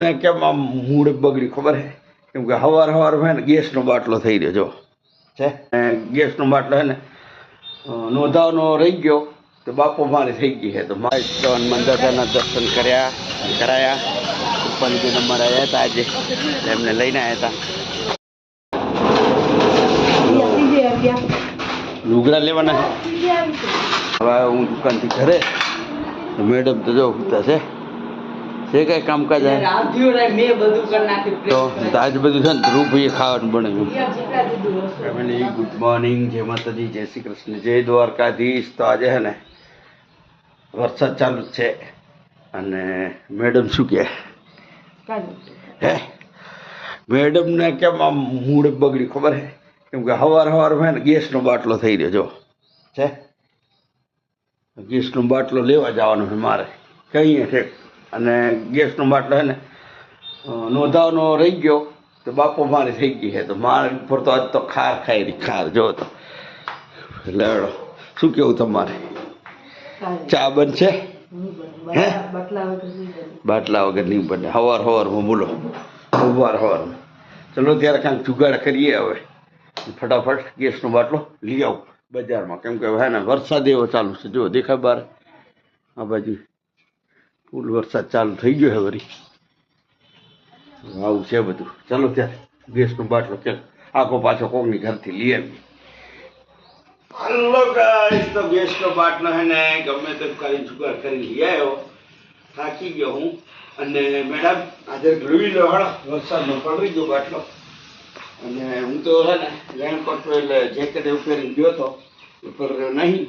કેમ આમ મૂડ બગડી ખબર હે? કેમ કે હવાર હે ને ગેસનો બાટલો થઈ રહ્યો જો છે. ગેસનો બાટલો હે ને નોંધાવનો રહી ગયો તો બાપો મારે થઈ ગઈ છે. તો મારે હનુમાન દાદાના દર્શન કરાયા. પંચજી નંબર આવ્યા હતા આજે, એમને લઈને આવ્યા હતા. લુગડા લેવાના હવે હું દુકાનથી ઘરે. મેડમ તો જો ઉઠતા છે કઈ કામકાજ તો આજ બધું છે ને ધ્રુવભાઈએ ખાવાનું બનાવ્યું. ફેમિલી ગુડ મોર્નિંગ, જય માતાજી, જય શ્રી કૃષ્ણ, જય દ્વારકાધીશ. તો આજે છે ને વરસાદ ચાલુ જ છે અને મેડમ શું કહે હે? મેડમને કેમ આમ મૂડ બગડી ખબર હે? કેમ કે હવાર હે ને ગેસનો બાટલો થઈ રહ્યો જો છે. ગેસનો બાટલો લેવા જવાનો છે મારે કહીએ છે. અને ગેસનો બાટલો છે ને નોંધાવનો રહી ગયો તો બાપો મારે થઈ ગઈ છે. તો મારે ઉપર તો આજ તો ખાર ખાઈ રહી, ખાર જો તો. લેવડો શું કેવું તમારે? ચા બનશે હે? બાટલા વગર નહીં બને. હવારમાં બોલો, હવારમાં. ચલો ત્યારે કાંઈક જુગાડ કરીએ. હવે ફટાફટ ગેસનો બાટલો લઈ આવું બજારમાં. કેમ કે હે ને વરસાદ એવો ચાલુ છે જો દેખાય બહાર. આ બાજુ ફૂલ વરસાદ ચાલુ થઈ ગયો છે વળી. આવું છે બધું. ચાલો ત્યારે ગેસનો બાટલો ક્યાંક આખો પાછો કોકની ઘરથી લઈ આવી. હલો ગાઈસ, તો ગેસનો બાટલો હે ને ગમે તેમ કરી જુગાડ કરી લઈ આવ્યો. થાકી ગયો હું. અને મેડમ આજે લઈ લો હળો, વરસાદનો પડી ગયો બાટલો. અને હું તો હે ને રેનકોટ એટલે જેકેટ એવું પહેરીને ગયો હતો, ઉપર નહીં.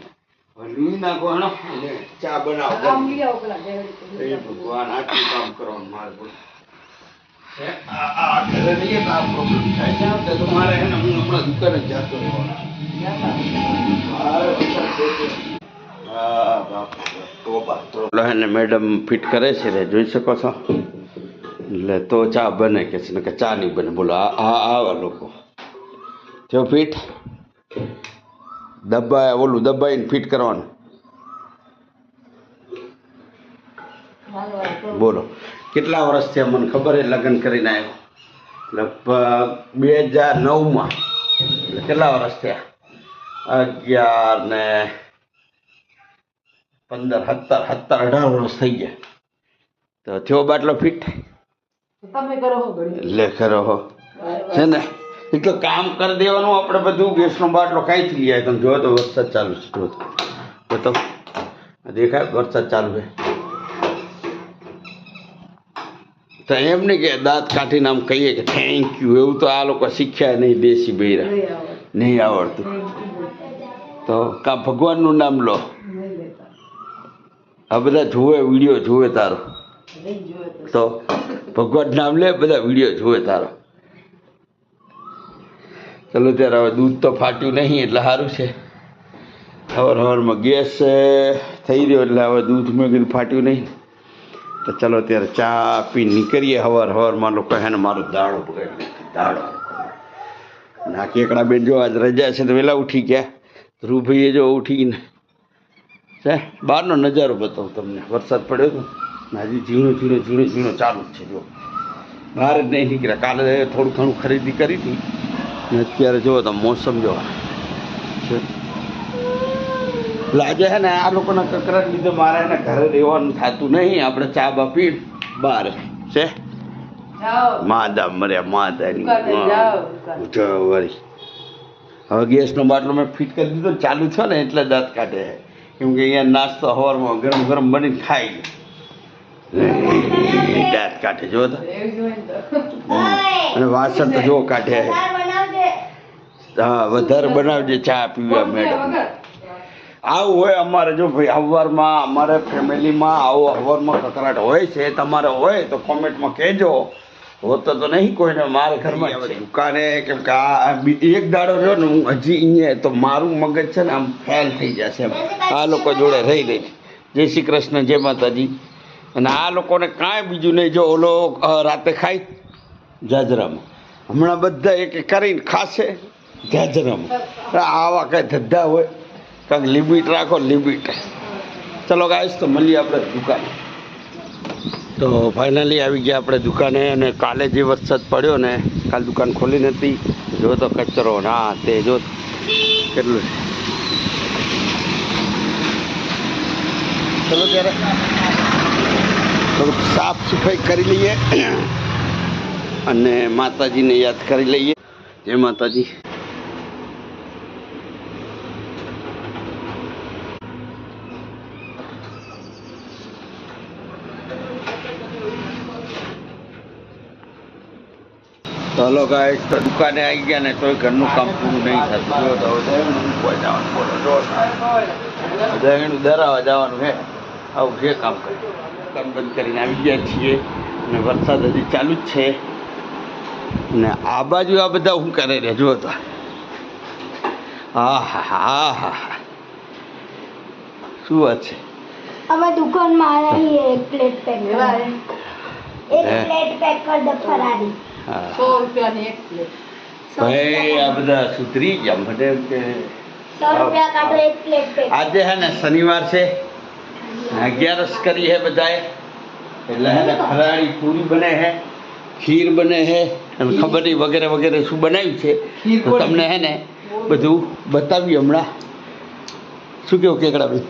લૂઈ નાખો હણો અને ચા બનાવો. એ ભગવાન આટલું કામ કરવાનું મારે બોલ. ઘરે રહીએ તો આ પ્રોબ્લેમ થાય છે. તો મારે હે ને હું હમણાં દુકાને જ જતો રહેવાનો. હે ને મેડમ ફિટ કરે છે રે, જોઈ શકો છો. એટલે તો ચા બને કે છે ને કે ચા નહીં બને. બોલો આવા લોકો જો ફિટ દબાય, ઓલું દબાઈને ફિટ કરવાનું. બોલો કેટલા વર્ષ થયા મને ખબર છે લગ્ન કરીને આવ્યો? લગભગ 2009માં. એટલે કેટલા વર્ષ થયા? 11 ને 15, 17, 18 વર્ષ થઈ ગયા. તો થયો બાટલો ફિટ? લે ખરો હો છે ને. એટલે કામ કરી દેવાનું આપણે બધું. ગેસનો બાટલો કાંઈથી લઈ આવે? તમે જો તો વરસાદ ચાલુ છે. જો તો દેખાય વરસાદ ચાલુ છે. તો એમ નહીં કે દાંત કાઢીને આમ કહીએ કે થેન્ક યુ, એવું તો આ લોકો શીખ્યા નહીં. દેશી બૈરા નહીં આવડતું તો કાં ભગવાનનું નામ લો. આ બધા જુએ વિડીયો જુએ તારો, તો ભગવાન નામ લે, બધા વિડીયો જુએ તારો. ચલો ત્યારે હવે દૂધ તો ફાટ્યું નહીં એટલે સારું છે. હવારમાં ગેસ થઈ રહ્યો એટલે હવે દૂધ મેં કીધું ફાટ્યું નહીં. તો ચલો ત્યારે ચા પી નીકળીએ. હવારમાં લોકો હે ને મારો દાડો પકડી દાડો. અને આ કેકડા બેન જો આજ રજા છે તો વહેલા ઉઠી ગયા. ધ્રુવભાઈએ જો ઉઠીને છે બહારનો નજારો બતાવું તમને. વરસાદ પડ્યો હતો ને હજી ઝીણો ચાલુ જ છે. જો બહાર જ નહીં નીકળ્યા. કાલે થોડું ઘણું ખરીદી કરી હતી ને અત્યારે જુઓ તો મોસમ જો છે. એટલે આજે છે ને આ લોકોના કકરાટ લીધે મારે એને ઘરે રહેવાનું થતું નહીં. આપણે ચા બા પી બહાર છે માદા મર્યા માદાની વળી. હવે ગેસનો બાટલો મેં ફિટ કરી દીધો, ચાલુ થયો ને એટલે દાંત કાઢે. કેમ કે અહીંયા નાસ્તો સવારમાં ગરમ બનીને ખાઈ દાંત કાઢે જો તો. અને વાસણ તો જો કાઢે. હા વધારે બનાવજે ચા પીવા મેડમ. આવું હોય અમારે. જો ભાઈ સવારમાં અમારે ફેમિલીમાં આવો સવારમાં કકરાટ હોય છે. તમારે હોય તો કોમેન્ટમાં કહેજો. હોતો તો નહીં કોઈને. મારે ઘરમાં દુકાને કેમ કે આ એક દાડો રહ્યો ને હું હજી અહીંયા તો મારું મગજ છે ને આમ ફેલ થઈ જશે એમ. આ લોકો જોડે રહી. જય શ્રી કૃષ્ણ, જય માતાજી. અને આ લોકોને કાંઈ બીજું નહીં. જો ઓલો રાતે ખાય જાજરામાં, હમણાં બધા એક કરીને ખાશે જાજરામાં. આવા કાંઈ ધદ્ધા હોય કાંઈક લિમિટ રાખો, લિમિટ. ચલો ગાઈસ તો મળીએ આપણે દુકાન. તો ફાઇનલી આવી ગયા આપણે દુકાને. અને કાલે જે વરસાદ પડ્યો ને, કાલ દુકાન ખોલી નથી. જો તો કચરો ના તે જો કેટલું છે. ચલો ત્યારે થોડુંક સાફ સફાઈ કરી લઈએ અને માતાજીને યાદ કરી લઈએ. જય માતાજી. ચલો ગાઈસ, તો દુકાને આવી ગયા ને તોય ઘરનું કામ પૂરું નહીં થતું. જો તો મૂકવા જવાનું બોલો, જો દહીણું દરાવા જવાનું હે. આવું જે કામ કરે. દુકાન બંધ કરીને આવી ગયા છીએ અને વરસાદ હજી ચાલુ જ છે. ને આ બાજુ આ બધા શું કરે રે જો તો. હા હા હા હા, શું વાત છે? અમે દુકાનમાં આવીએ એક પ્લેટ પેક કર દે ફરારી. 100 રૂપિયાની એક પ્લેટ. ભાઈ આ બધા સુધરી ગયા મને એમ કે 100 રૂપિયા કાઢો એક પ્લેટ પેક. આજે હે ને શનિવાર છે, 11 કરી હે બધાએ. એટલે હે ને ફરાળી પૂરી બને હે, ખીર બને હે અને ખબર નહીં વગેરે વગેરે શું બનાવ્યું છે. તો તમને હે ને બધું બતાવ્યું હમણાં. શું કહો કેકડાભાઈ?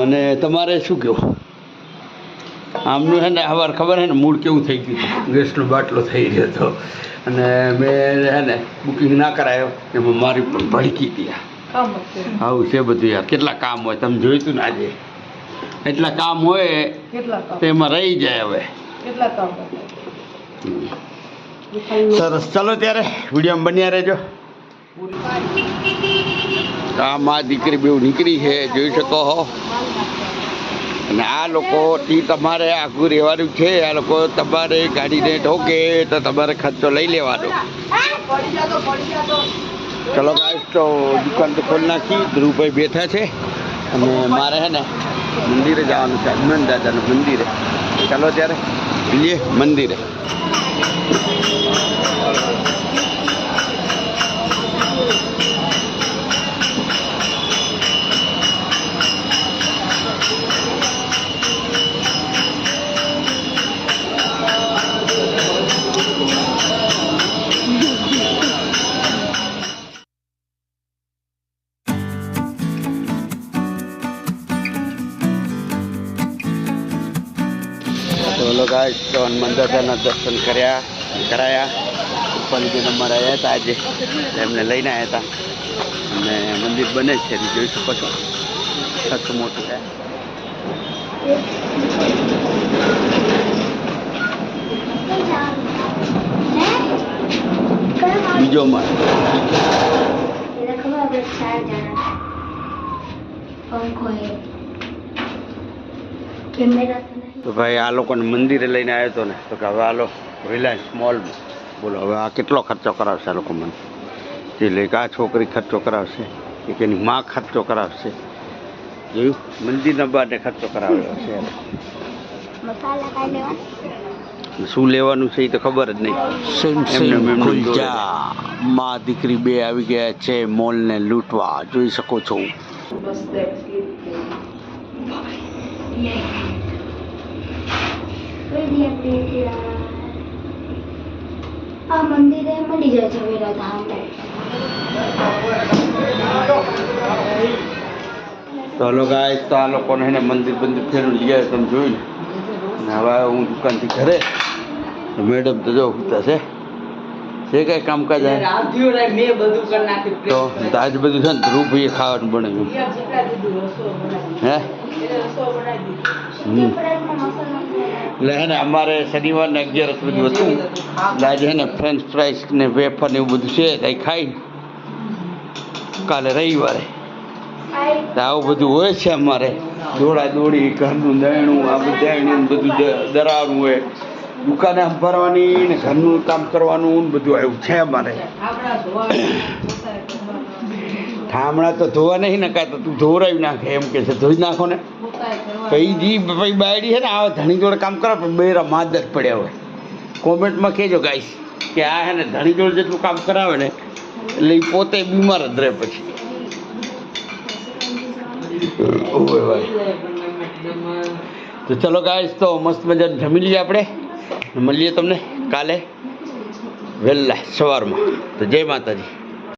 અને તમારે શું કહો? આમનું હે ને સવાર ખબર હે ને મૂળ કેવું થઈ ગયું હતું. ગેસનો બાટલો થઈ ગયો હતો અને મેં હે ને બુકિંગ ના કરાયો એમાં મારી પણ ભડકી હતી. આવું છે બધું યાર. કેટલા કામ હોય તમે જોયું હતું ને આજે. એટલા કામ હોય તો એમાં રહી જાય. હવે સરસ. ચલો ત્યારે વિડીયોમાં બન્યા રહેજો. આ મા દીકરી બેઉ નીકળી છે, જોઈ શકો હો. અને આ લોકોથી તમારે આઘું રહેવાનું છે. આ લોકો તમારે ગાડીને ઠોકે તો તમારે ખર્ચો લઈ લેવાનો. ચલો ગાઈસ, તો દુકાન તો ખોલી નાખી. ધ્રુવભાઈ બેઠા છે અને મારે હે ને મંદિરે જવાનું છે, હનુમાન દાદાનું મંદિરે. ચાલો ત્યારે મળીએ મંદિરે. ચલો ગાઈસ, તો હનુમાન દાદાના દર્શન કરાયા. પપ્પાની અમારે આવ્યા હતા આજે, એમને લઈને આવ્યા હતા. અને મંદિર બને છે, જોઈ શકો છો. સચ્ચું મોટું છે. બીજો માળ. તો ભાઈ આ લોકોને મંદિરે લઈને આવ્યો હતો ને, તો કે હવે આલો રિલાયન્સ મોલમાં. બોલો હવે આ કેટલો ખર્ચો કરાવશે આ લોકો મને. જે લે આ છોકરી ખર્ચો કરાવશે કે એની માં ખર્ચો કરાવશે. જોયું, મંદિરના બાને ખર્ચો કરાવ્યો છે. શું લેવાનું છે એ તો ખબર જ નહીં. મા દીકરી બે આવી ગયા છે મોલને લૂંટવા. જોઈ શકો છો. આ મંદિરે મળી જાય છે વેરાધામ. તો હલો ગાઈસ, તો આ લોકોને એને મંદિર ફેરવી લઈ આવે તમે જોયું ને. હવે હું દુકાનથી ઘરે. મેડમ તો જો ઉતા છે કઈ કામકાજ તો આજ બધું છે ને ધ્રુવભાઈએ ખાવાનું બનાવ્યું. હે એટલે હે ને અમારે શનિવારને 11 બધું હતું. એટલે આજે હે ને ફ્રેન્ચ ફ્રાઈસ ને વેફર ને એવું બધું છે કંઈ ખાઈ. કાલે રવિવારે આવું બધું હોય છે અમારે. દોડા દોડી, ઘરનું દહેણું, આ બધું બધું દરાવવાનું હોય. દુકાને ભરવાની ને ઘરનું કામ કરવાનું બધું એવું છે અમારે. ઠામણા તો ધોવા નહીં ને, કાંઈ તો તું ધોવરાવી નાખે એમ કે છે. ધોઈ નાખો ને. પછી ભાઈ બાયડી છે ને આ ધણી જોડે કામ કરે પણ બેરા માદર પડ્યા હોય. કોમેન્ટમાં કહેજો ગાઈસ કે આ હે ને ધણી જોડે જેટલું કામ કરાવે ને એટલે એ પોતે બીમાર જ રહે પછી. તો ચલો ગાઈસ, તો મસ્ત મજાનું જમી લઈએ આપણે. મળીએ તમને કાલે વહેલા સવારમાં. તો જય માતાજી.